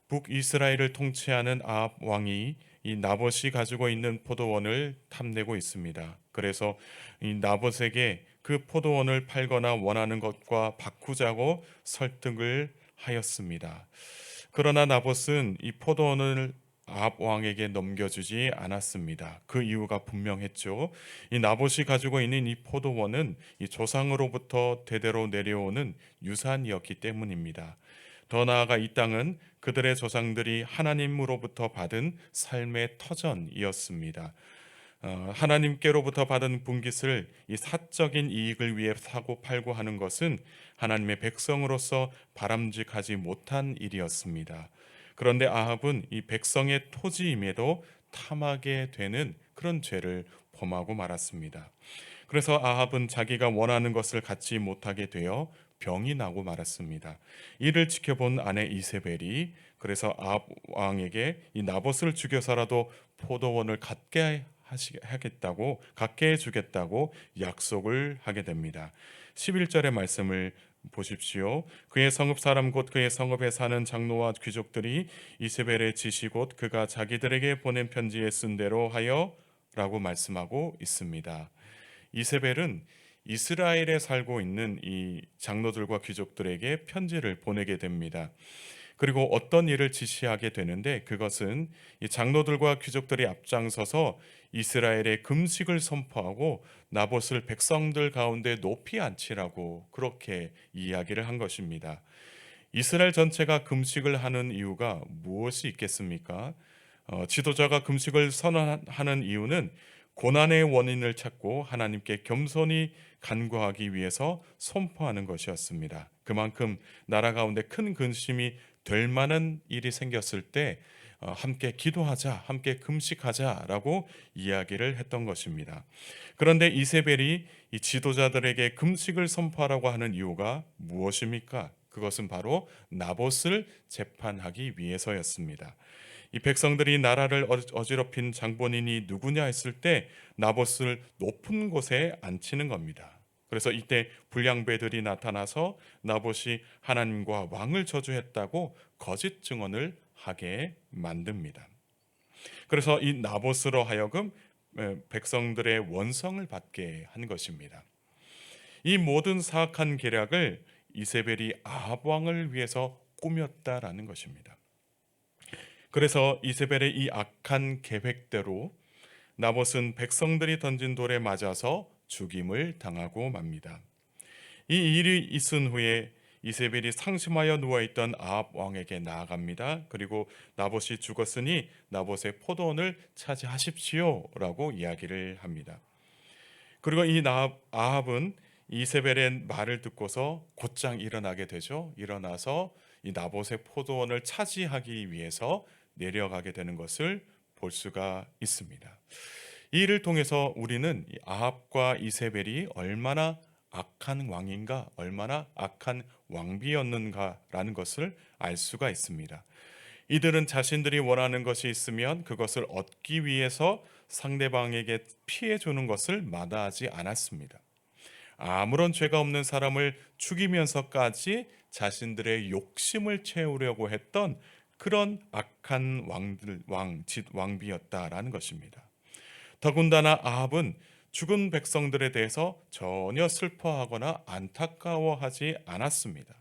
북이스라엘을 통치하는 아합 왕이 이 나봇이 가지고 있는 포도원을 탐내고 있습니다. 그래서 이 나봇에게 그 포도원을 팔거나 원하는 것과 바꾸자고 설득을 하였습니다. 그러나 나봇은 이 포도원을 아합 왕에게 넘겨주지 않았습니다. 그 이유가 분명했죠. 이 나봇이 가지고 있는 이 포도원은 이 조상으로부터 대대로 내려오는 유산이었기 때문입니다. 더 나아가 이 땅은 그들의 조상들이 하나님으로부터 받은 삶의 터전이었습니다. 하나님께로부터 받은 분깃을 이 사적인 이익을 위해 사고 팔고 하는 것은 하나님의 백성으로서 바람직하지 못한 일이었습니다. 그런데 아합은 이 백성의 토지임에도 탐하게 되는 그런 죄를 범하고 말았습니다. 그래서 아합은 자기가 원하는 것을 갖지 못하게 되어 병이 나고 말았습니다. 이를 지켜본 아내 이세벨이 그래서 아합 왕에게 이 나봇을 죽여서라도 포도원을 갖게 해주겠다고 약속을 하게 됩니다. 11절의 말씀을 보십시오. 그의 성읍 사람 곧 그의 성읍에 사는 장로와 귀족들이 이세벨의 지시 곧 그가 자기들에게 보낸 편지에 쓴 대로 하여 라고 말씀하고 있습니다. 이세벨은 이스라엘에 살고 있는 이 장로들과 귀족들에게 편지를 보내게 됩니다. 그리고 어떤 일을 지시하게 되는데 그것은 이 장로들과 귀족들이 앞장서서 이스라엘의 금식을 선포하고 나봇을 백성들 가운데 높이 앉히라고 그렇게 이야기를 한 것입니다. 이스라엘 전체가 금식을 하는 이유가 무엇이 있겠습니까? 지도자가 금식을 선언하는 이유는 고난의 원인을 찾고 하나님께 겸손히 간구하기 위해서 선포하는 것이었습니다. 그만큼 나라 가운데 큰 근심이 될 만한 일이 생겼을 때 함께 기도하자, 함께 금식하자라고 이야기를 했던 것입니다. 그런데 이세벨이 이 지도자들에게 금식을 선포하라고 하는 이유가 무엇입니까? 그것은 바로 나봇을 재판하기 위해서였습니다. 이 백성들이 나라를 어지럽힌 장본인이 누구냐 했을 때 나봇을 높은 곳에 앉히는 겁니다. 그래서 이때 불량배들이 나타나서 나봇이 하나님과 왕을 저주했다고 거짓 증언을 하게 만듭니다. 그래서 이 나봇으로 하여금 백성들의 원성을 받게 한 것입니다. 이 모든 사악한 계략을 이세벨이 아합 왕을 위해서 꾸몄다라는 것입니다. 그래서 이세벨의 이 악한 계획대로 나봇은 백성들이 던진 돌에 맞아서 죽임을 당하고 맙니다. 이 일이 있은 후에 이세벨이 상심하여 누워있던 아합 왕에게 나아갑니다. 그리고 나봇이 죽었으니 나봇의 포도원을 차지하십시오라고 이야기를 합니다. 그리고 이 아합은 이세벨의 말을 듣고서 곧장 일어나게 되죠. 일어나서 이 나봇의 포도원을 차지하기 위해서 내려가게 되는 것을 볼 수가 있습니다. 이 일을 통해서 우리는 이 아합과 이세벨이 얼마나 악한 왕인가, 얼마나 악한 왕비였는가라는 것을 알 수가 있습니다. 이들은 자신들이 원하는 것이 있으면 그것을 얻기 위해서 상대방에게 피해 주는 것을 마다하지 않았습니다. 아무런 죄가 없는 사람을 죽이면서까지 자신들의 욕심을 채우려고 했던 그런 악한 왕비였다라는 것입니다. 더군다나 아합은 죽은 백성들에 대해서 전혀 슬퍼하거나 안타까워하지 않았습니다.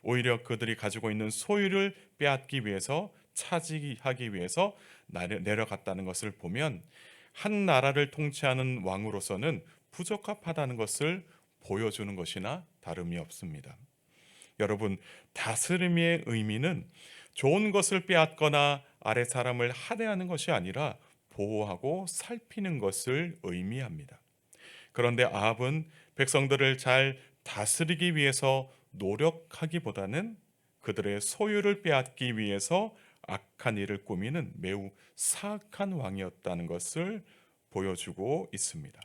오히려 그들이 가지고 있는 소유를 빼앗기 위해서 차지하기 위해서 내려갔다는 것을 보면 한 나라를 통치하는 왕으로서는 부적합하다는 것을 보여주는 것이나 다름이 없습니다. 여러분, 다스림의 의미는 좋은 것을 빼앗거나 아래 사람을 하대하는 것이 아니라 보호하고 살피는 것을 의미합니다. 그런데 아합은 백성들을 잘 다스리기 위해서 노력하기보다는 그들의 소유를 빼앗기 위해서 악한 일을 꾸미는 매우 사악한 왕이었다는 것을 보여주고 있습니다.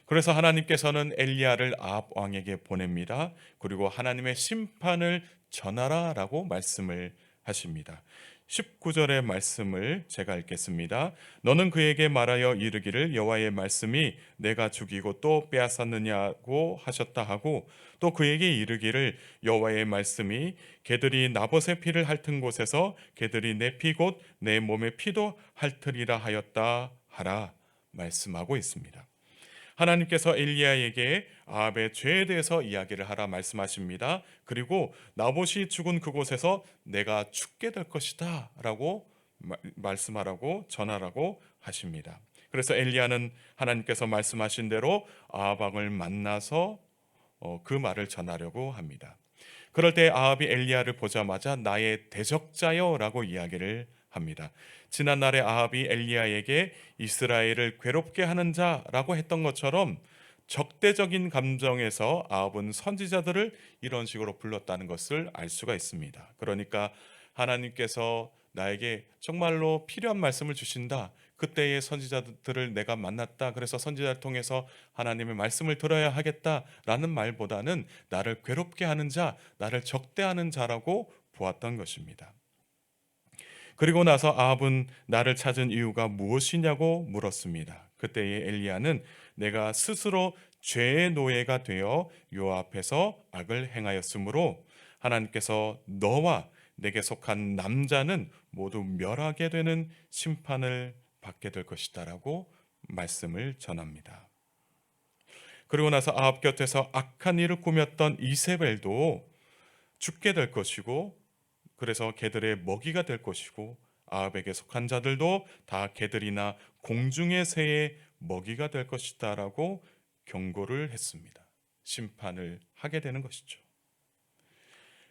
그래서 하나님께서는 엘리야를 아합 왕에게 보냅니다. 그리고 하나님의 심판을 전하라라고 말씀을 하십니다. 19절의 말씀을 제가 읽겠습니다. 너는 그에게 말하여 이르기를 여호와의 말씀이 내가 죽이고 또 빼앗았느냐고 하셨다 하고 또 그에게 이르기를 여호와의 말씀이 개들이 나봇의 피를 핥은 곳에서 개들이 내 피 곧 내 몸의 피도 핥으리라 하였다 하라 말씀하고 있습니다. 하나님께서 엘리야에게 아합의 죄에 대해서 이야기를 하라 말씀하십니다. 그리고 나봇이 죽은 그곳에서 내가 죽게 될 것이다 라고 말씀하라고 전하라고 하십니다. 그래서 엘리야는 하나님께서 말씀하신 대로 아합 왕을 만나서 그 말을 전하려고 합니다. 그럴 때 아합이 엘리야를 보자마자 나의 대적자여 라고 이야기를 합니다. 지난날에 아합이 엘리야에게 이스라엘을 괴롭게 하는 자라고 했던 것처럼 적대적인 감정에서 아합은 선지자들을 이런 식으로 불렀다는 것을 알 수가 있습니다. 그러니까 하나님께서 나에게 정말로 필요한 말씀을 주신다. 그때의 선지자들을 내가 만났다. 그래서 선지자를 통해서 하나님의 말씀을 들어야 하겠다라는 말보다는 나를 괴롭게 하는 자, 나를 적대하는 자라고 보았던 것입니다. 그리고 나서 아합은 나를 찾은 이유가 무엇이냐고 물었습니다. 그때의 엘리야는 내가 스스로 죄의 노예가 되어 여호와 앞에서 악을 행하였으므로 하나님께서 너와 내게 속한 남자는 모두 멸하게 되는 심판을 받게 될 것이다라고 말씀을 전합니다. 그리고 나서 아합 곁에서 악한 일을 꾸몄던 이세벨도 죽게 될 것이고 그래서 개들의 먹이가 될 것이고 아합에게 속한 자들도 다 개들이나 공중의 새의 먹이가 될 것이다라고 경고를 했습니다. 심판을 하게 되는 것이죠.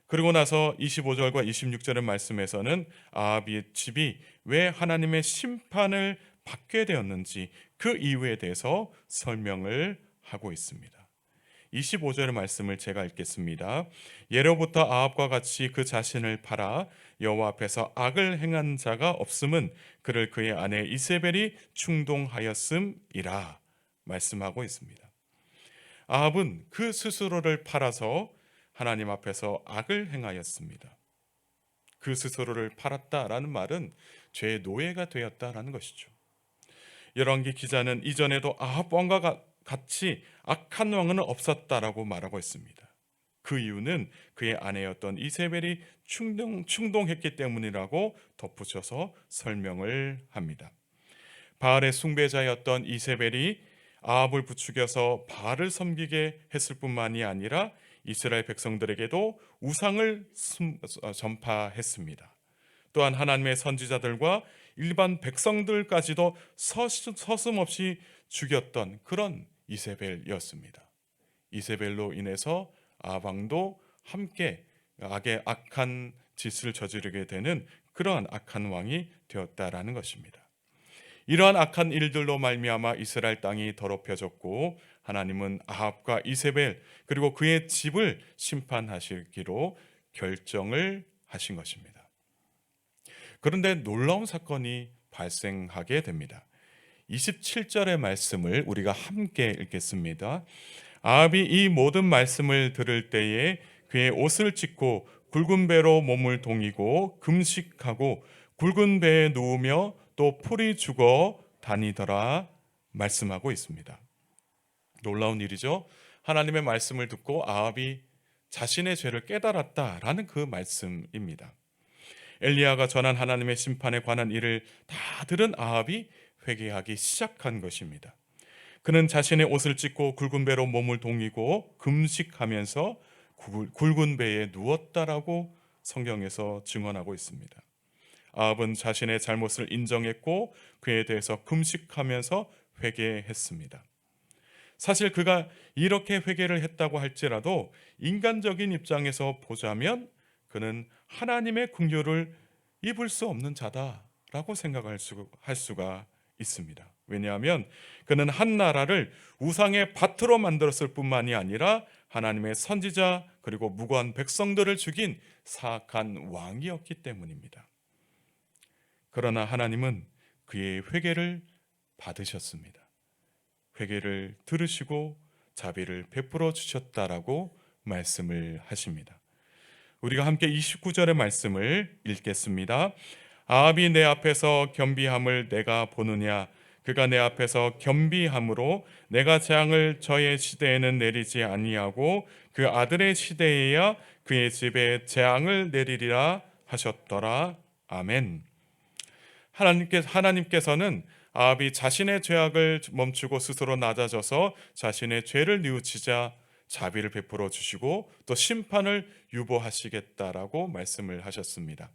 그리고 나서 25절과 26절의 말씀에서는 아합의 집이 왜 하나님의 심판을 받게 되었는지 그 이유에 대해서 설명을 하고 있습니다. 25절의 말씀을 제가 읽겠습니다. 예로부터 아합과 같이 그 자신을 팔아 여호와 앞에서 악을 행한 자가 없음은 그를 그의 아내 이세벨이 충동하였음이라 말씀하고 있습니다. 아합은 그 스스로를 팔아서 하나님 앞에서 악을 행하였습니다. 그 스스로를 팔았다라는 말은 죄의 노예가 되었다라는 것이죠. 열왕기 기자는 이전에도 아합 왕과 같이 악한 왕은 없었다라고 말하고 있습니다. 그 이유는 그의 아내였던 이세벨이 충동했기 때문이라고 덧붙여서 설명을 합니다. 바알의 숭배자였던 이세벨이 아합을 부추겨서 바알을 섬기게 했을 뿐만이 아니라 이스라엘 백성들에게도 우상을 전파했습니다. 또한 하나님의 선지자들과 일반 백성들까지도 서슴없이 죽였던 그런 이세벨이었습니다. 이세벨로 인해서 아합 왕도 함께 악한 짓을 저지르게 되는 그러한 악한 왕이 되었다라는 것입니다. 이러한 악한 일들로 말미암아 이스라엘 땅이 더럽혀졌고 하나님은 아합과 이세벨 그리고 그의 집을 심판하시기로 결정을 하신 것입니다. 그런데 놀라운 사건이 발생하게 됩니다. 27절의 말씀을 우리가 함께 읽겠습니다. 아합이 이 모든 말씀을 들을 때에 그의 옷을 찢고 굵은 배로 몸을 동이고 금식하고 굵은 배에 누우며 또 풀이 죽어 다니더라 말씀하고 있습니다. 놀라운 일이죠. 하나님의 말씀을 듣고 아합이 자신의 죄를 깨달았다라는 그 말씀입니다. 엘리야가 전한 하나님의 심판에 관한 일을 다 들은 아합이 회개하기 시작한 것입니다. 그는 자신의 옷을 찢고 굵은 배로 몸을 동이고 금식하면서 굵은 배에 누웠다라고 성경에서 증언하고 있습니다. 아합은 자신의 잘못을 인정했고 그에 대해서 금식하면서 회개했습니다. 사실 그가 이렇게 회개를 했다고 할지라도 인간적인 입장에서 보자면 그는 하나님의 긍휼을 입을 수 없는 자다라고 생각할 수가 있습니다. 왜냐하면 그는 한 나라를 우상의 밭으로 만들었을 뿐만이 아니라 하나님의 선지자 그리고 무고한 백성들을 죽인 사악한 왕이었기 때문입니다. 그러나 하나님은 그의 회개를 받으셨습니다. 회개를 들으시고 자비를 베풀어 주셨다라고 말씀을 하십니다. 우리가 함께 29절의 말씀을 읽겠습니다. 아합이 내 앞에서 겸비함을 내가 보느냐? 그가 내 앞에서 겸비함으로 내가 재앙을 저의 시대에는 내리지 아니하고 그 아들의 시대에야 그의 집에 재앙을 내리리라 하셨더라. 아멘. 하나님께서는 아합이 자신의 죄악을 멈추고 스스로 낮아져서 자신의 죄를 뉘우치자 자비를 베풀어 주시고 또 심판을 유보하시겠다라고 말씀을 하셨습니다.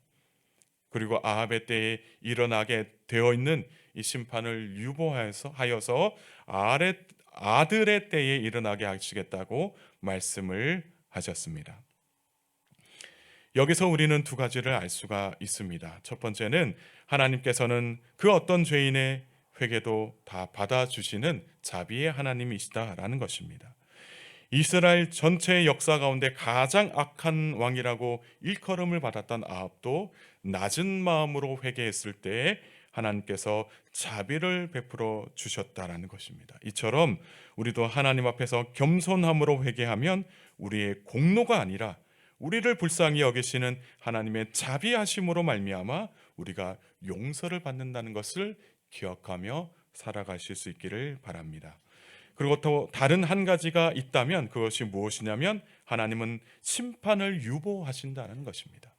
그리고 아합의 때에 일어나게 되어 있는 이 심판을 유보하여서 아들의 때에 일어나게 하시겠다고 말씀을 하셨습니다. 여기서 우리는 두 가지를 알 수가 있습니다. 첫 번째는 하나님께서는 그 어떤 죄인의 회개도 다 받아주시는 자비의 하나님이시다라는 것입니다. 이스라엘 전체의 역사 가운데 가장 악한 왕이라고 일컬음을 받았던 아합도 낮은 마음으로 회개했을 때 하나님께서 자비를 베풀어 주셨다라는 것입니다. 이처럼 우리도 하나님 앞에서 겸손함으로 회개하면 우리의 공로가 아니라 우리를 불쌍히 여기시는 하나님의 자비하심으로 말미암아 우리가 용서를 받는다는 것을 기억하며 살아가실 수 있기를 바랍니다. 그리고 또 다른 한 가지가 있다면 그것이 무엇이냐면 하나님은 심판을 유보하신다는 것입니다.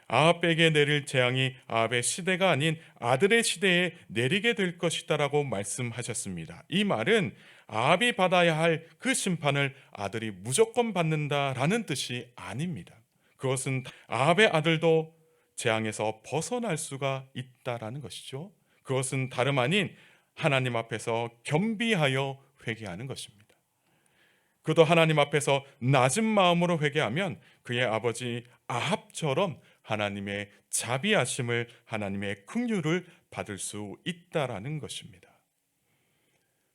아합에게 내릴 재앙이 아합의 시대가 아닌 아들의 시대에 내리게 될 것이다라고 말씀하셨습니다. 이 말은 아합이 받아야 할 그 심판을 아들이 무조건 받는다라는 뜻이 아닙니다. 그것은 아합의 아들도 재앙에서 벗어날 수가 있다라는 것이죠. 그것은 다름 아닌 하나님 앞에서 겸비하여 회개하는 것입니다. 그도 하나님 앞에서 낮은 마음으로 회개하면 그의 아버지 아합처럼 하나님의 자비하심을, 하나님의 긍휼을 받을 수 있다라는 것입니다.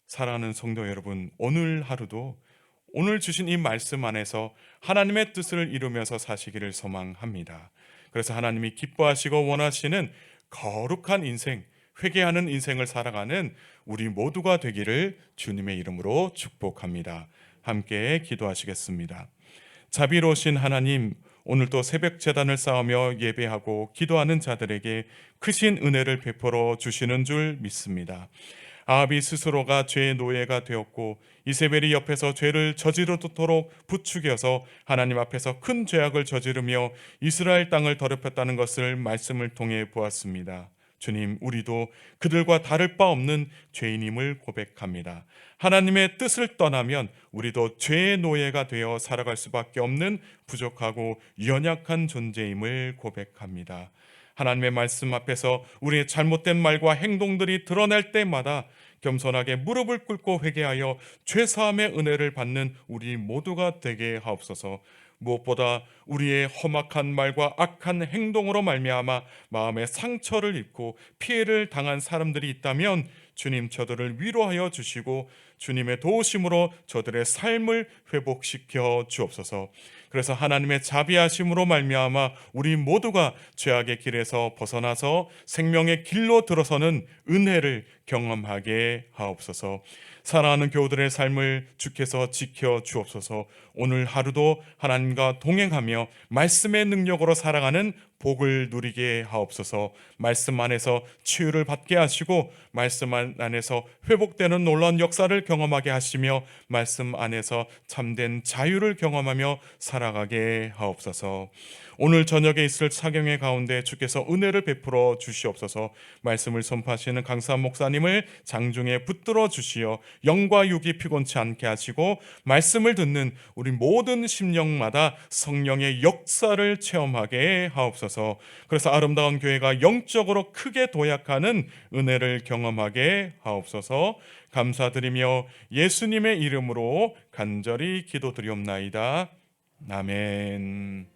사랑하는 성도 여러분, 오늘 하루도 오늘 주신 이 말씀 안에서 하나님의 뜻을 이루면서 사시기를 소망합니다. 그래서 하나님이 기뻐하시고 원하시는 거룩한 인생, 회개하는 인생을 살아가는 우리 모두가 되기를 주님의 이름으로 축복합니다. 함께 기도하시겠습니다. 자비로우신 하나님, 오늘도 새벽 제단을 쌓으며 예배하고 기도하는 자들에게 크신 은혜를 베풀어 주시는 줄 믿습니다. 아합이 스스로가 죄의 노예가 되었고 이세벨이 옆에서 죄를 저지르도록 부추겨서 하나님 앞에서 큰 죄악을 저지르며 이스라엘 땅을 더럽혔다는 것을 말씀을 통해 보았습니다. 주님, 우리도 그들과 다를 바 없는 죄인임을 고백합니다. 하나님의 뜻을 떠나면 우리도 죄의 노예가 되어 살아갈 수밖에 없는 부족하고 연약한 존재임을 고백합니다. 하나님의 말씀 앞에서 우리의 잘못된 말과 행동들이 드러날 때마다 겸손하게 무릎을 꿇고 회개하여 죄사함의 은혜를 받는 우리 모두가 되게 하옵소서. 무엇보다 우리의 험악한 말과 악한 행동으로 말미암아 마음의 상처를 입고 피해를 당한 사람들이 있다면 주님, 저들을 위로하여 주시고 주님의 도우심으로 저들의 삶을 회복시켜 주옵소서. 그래서 하나님의 자비하심으로 말미암아 우리 모두가 죄악의 길에서 벗어나서 생명의 길로 들어서는 은혜를 경험하게 하옵소서. 사랑하는 교우들의 삶을 주께서 지켜 주옵소서. 오늘 하루도 하나님과 동행하며 말씀의 능력으로 살아가는 복을 누리게 하옵소서. 말씀 안에서 치유를 받게 하시고 말씀 안에서 회복되는 놀라운 역사를 경험하게 하시며 말씀 안에서 참된 자유를 경험하며 살아가게 하옵소서. 오늘 저녁에 있을 사경회 가운데 주께서 은혜를 베풀어 주시옵소서. 말씀을 선포하시는 강사 목사님을 장중에 붙들어 주시어 영과 육이 피곤치 않게 하시고 말씀을 듣는 우리 모든 심령마다 성령의 역사를 체험하게 하옵소서. 그래서 아름다운 교회가 영적으로 크게 도약하는 은혜를 경험하게 하옵소서. 감사드리며 예수님의 이름으로 간절히 기도드리옵나이다. 아멘.